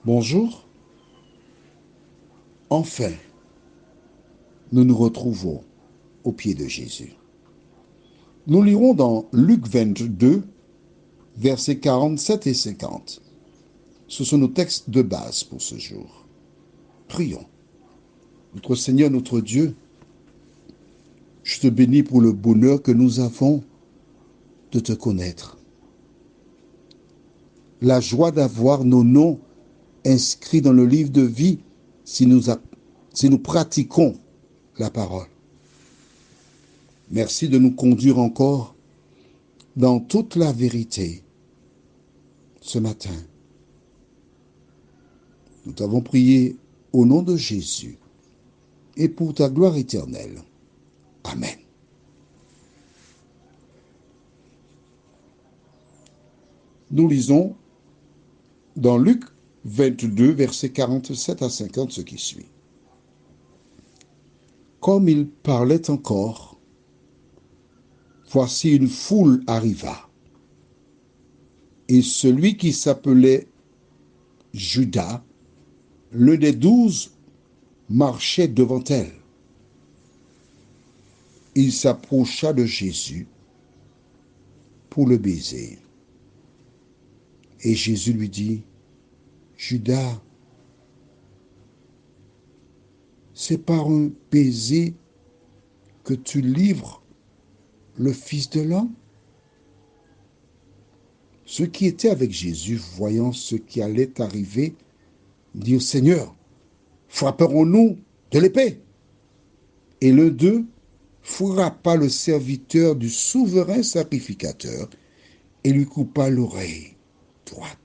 Bonjour. Enfin, nous nous retrouvons au pied de Jésus. Nous lirons dans Luc 22, versets 47 et 50. Ce sont nos textes de base pour ce jour. Prions. Notre Seigneur, notre Dieu, je te bénis pour le bonheur que nous avons de te connaître. La joie d'avoir nos noms inscrits dans le livre de vie si nous pratiquons la parole. Merci de nous conduire encore dans toute la vérité ce matin. Nous t'avons prié au nom de Jésus et pour ta gloire éternelle. Amen. Nous lisons dans Luc 22, versets 47 à 50, ce qui suit. Comme il parlait encore, voici une foule arriva. Et celui qui s'appelait Judas, l'un des 12, marchait devant elle. Il s'approcha de Jésus pour le baiser. Et Jésus lui dit, Judas, c'est par un baiser que tu livres le Fils de l'homme? Ceux qui étaient avec Jésus, voyant ce qui allait arriver, dirent, Seigneur, frapperons-nous de l'épée? Et l'un d'eux frappa le serviteur du souverain sacrificateur et lui coupa l'oreille droite.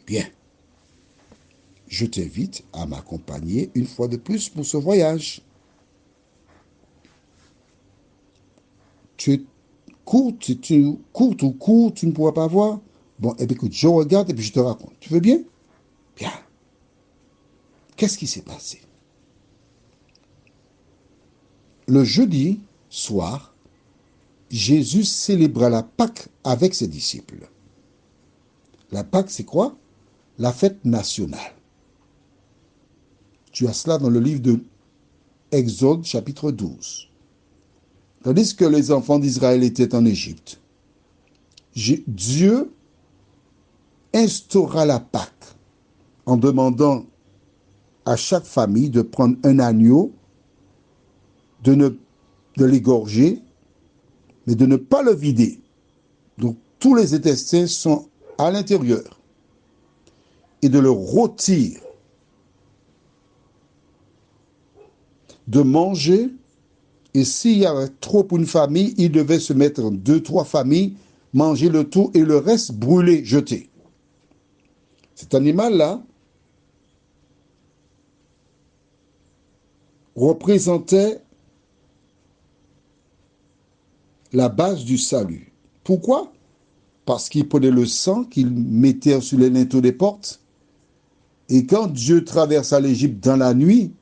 Bien, je t'invite à m'accompagner une fois de plus pour ce voyage. Tu es courte, si tu courte ou court, tu ne pourras pas voir. Bon, eh bien, écoute, je regarde et puis je te raconte. Tu veux bien? Bien. Qu'est-ce qui s'est passé? Le jeudi soir, Jésus célébra la Pâque avec ses disciples. La Pâque, c'est quoi? La fête nationale. Tu as cela dans le livre de Exode, chapitre 12. Tandis que les enfants d'Israël étaient en Égypte, Dieu instaura la Pâque en demandant à chaque famille de prendre un agneau, de l'égorger, mais de ne pas le vider. Donc tous les intestins sont à l'intérieur. Et de le rôtir, de manger, et s'il y avait trop pour une famille, il devait se mettre en 2-3 familles, manger le tout et le reste brûler, jeter. Cet animal-là représentait la base du salut. Pourquoi? Parce qu'il prenait le sang qu'il mettait sur les linteaux des portes. Et quand Dieu traversa l'Égypte dans la nuit,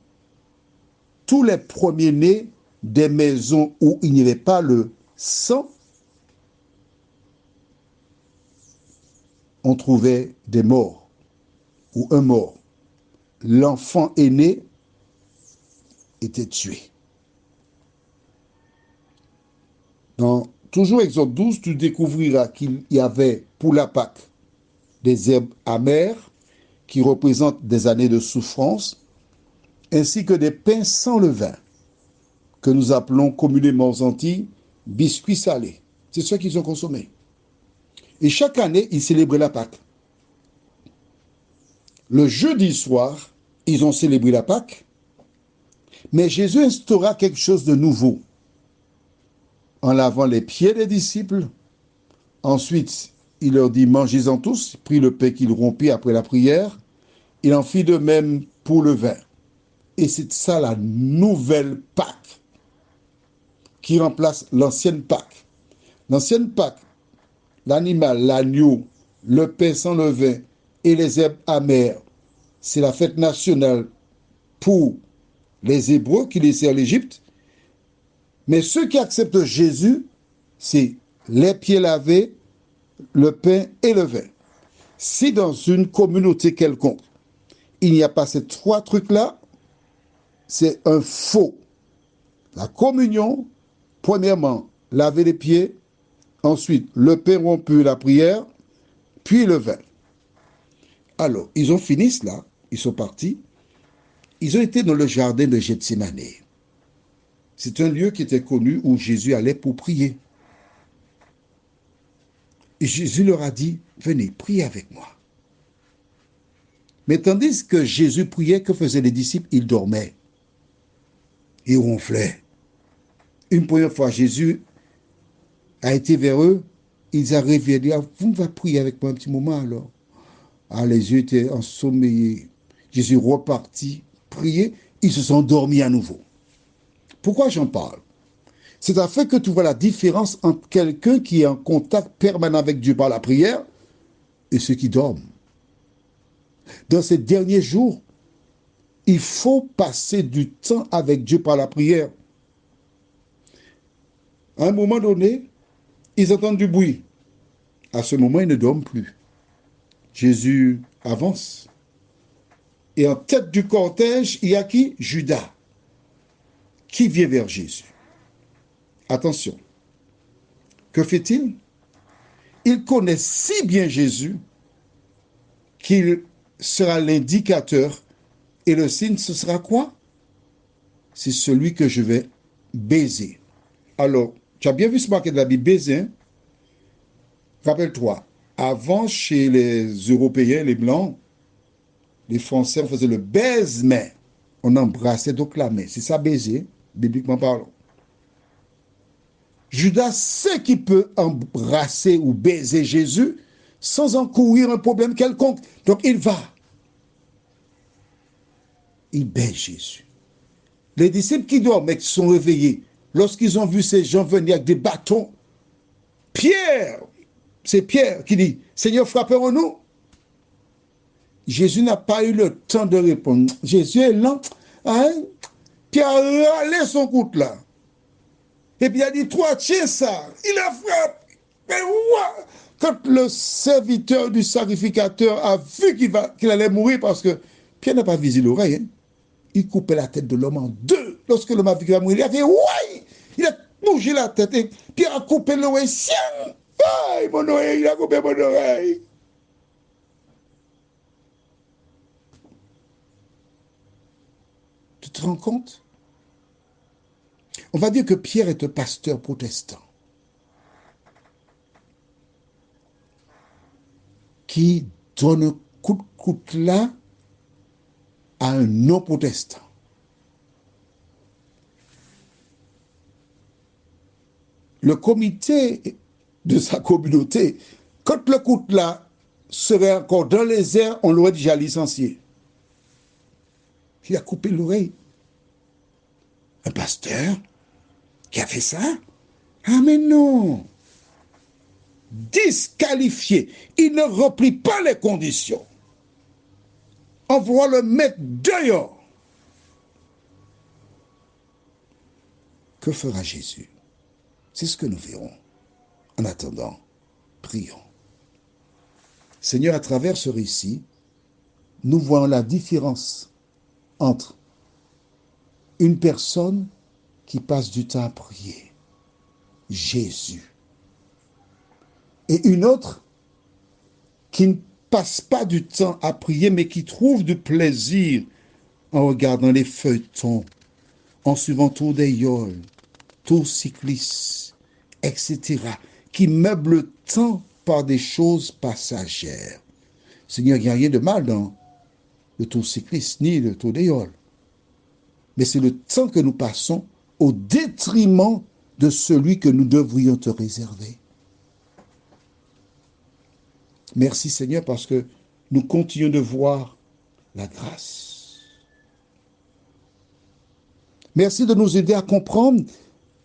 tous les premiers-nés des maisons où il n'y avait pas le sang, on trouvait des morts ou un mort. L'enfant aîné était tué. Dans toujours Exode 12, tu découvriras qu'il y avait pour la Pâque des herbes amères qui représentent des années de souffrance, ainsi que des pains sans levain, que nous appelons communément aux Antilles biscuits salés. C'est ce qu'ils ont consommé. Et chaque année, ils célébraient la Pâque. Le jeudi soir, ils ont célébré la Pâque, mais Jésus instaura quelque chose de nouveau. En lavant les pieds des disciples, ensuite, il leur dit, mangez-en tous, il prit le pain qu'il rompit après la prière, il en fit de même pour le vin. Et c'est ça la nouvelle Pâque qui remplace l'ancienne Pâque. L'ancienne Pâque, l'animal, l'agneau, le pain sans levain et les herbes amères, c'est la fête nationale pour les Hébreux qui laissaient l'Égypte. Mais ceux qui acceptent Jésus, c'est les pieds lavés, le pain et le vin. Si dans une communauté quelconque, il n'y a pas ces trois trucs-là, c'est un faux. La communion, premièrement, laver les pieds, ensuite le pain rompu, la prière, puis le vin. Alors, ils ont fini cela, ils sont partis, ils ont été dans le jardin de Gethsémane. C'est un lieu qui était connu où Jésus allait pour prier. Et Jésus leur a dit, venez, priez avec moi. Mais tandis que Jésus priait, que faisaient les disciples? Ils dormaient. Ils ronflaient. Une première fois, Jésus a été vers eux, ils arrivent et disent, vous va prier avec moi un petit moment alors. Ah, les yeux étaient ensommeillés. Jésus repartit, prier, ils se sont dormis à nouveau. Pourquoi j'en parle? C'est afin que tu vois la différence entre quelqu'un qui est en contact permanent avec Dieu par la prière et ceux qui dorment. Dans ces derniers jours, il faut passer du temps avec Dieu par la prière. À un moment donné, ils entendent du bruit. À ce moment, ils ne dorment plus. Jésus avance. Et en tête du cortège, il y a qui? Judas, qui vient vers Jésus. Attention. Que fait-il? Il connaît si bien Jésus qu'il sera l'indicateur. Et le signe, ce sera quoi? C'est celui que je vais baiser. Alors, tu as bien vu ce marqué de la Bible, baiser, hein? Rappelle-toi, avant, chez les Européens, les Blancs, les Français, on faisait le baise-main. On embrassait donc la main. C'est ça, baiser, bibliquement parlant. Judas sait qu'il peut embrasser ou baiser Jésus sans encourir un problème quelconque. Donc, il va. Il baise Jésus. Les disciples qui dorment mais qui sont réveillés, lorsqu'ils ont vu ces gens venir avec des bâtons, Pierre, c'est Pierre qui dit, Seigneur, frapperons-nous. Jésus n'a pas eu le temps de répondre. Jésus est lent. Hein? Pierre a râlé son coude là. Et puis il a dit, toi, tiens ça. Il a frappé. Mais ouais. Quand le serviteur du sacrificateur a vu qu'il allait mourir, parce que Pierre n'a pas visé l'oreille, hein? Il coupait la tête de l'homme en deux. Lorsque l'homme a vu qu'il va mourir, il a fait, ouais. Il a bougé la tête. Et Pierre a coupé l'oreille. Aïe, mon oreille, il a coupé mon oreille. Tu te rends compte? On va dire que Pierre est un pasteur protestant qui donne un coup de coutelas à un non-protestant. Le comité de sa communauté, quand le coutelas serait encore dans les airs, on l'aurait déjà licencié. Il a coupé l'oreille. Un pasteur qui a fait ça? Ah mais non! Disqualifié. Il ne remplit pas les conditions. On va le mettre dehors. Que fera Jésus? C'est ce que nous verrons. En attendant, prions. Seigneur, à travers ce récit, nous voyons la différence entre une personne qui passe du temps à prier, Jésus, et une autre qui ne passe pas du temps à prier, mais qui trouve du plaisir en regardant les feuilletons, en suivant Tour des Yoles, Tour cycliste, etc., qui meuble le temps par des choses passagères. Seigneur, il n'y a rien de mal dans le Tour cycliste, ni le Tour des Yoles. Mais c'est le temps que nous passons au détriment de celui que nous devrions te réserver. Merci Seigneur parce que nous continuons de voir la grâce. Merci de nous aider à comprendre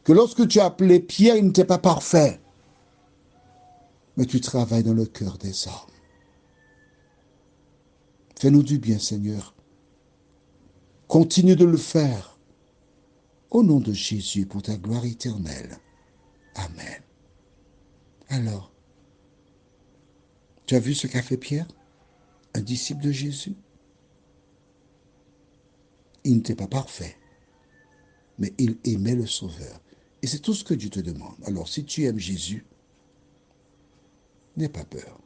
que lorsque tu as appelé Pierre, il n'était pas parfait. Mais tu travailles dans le cœur des hommes. Fais-nous du bien, Seigneur. Continue de le faire. Au nom de Jésus, pour ta gloire éternelle. Amen. Alors, Tu as vu ce qu'a fait Pierre, un disciple de Jésus? Il n'était pas parfait, mais il aimait le Sauveur. Et c'est tout ce que Dieu te demande. Alors, si tu aimes Jésus, n'aie pas peur.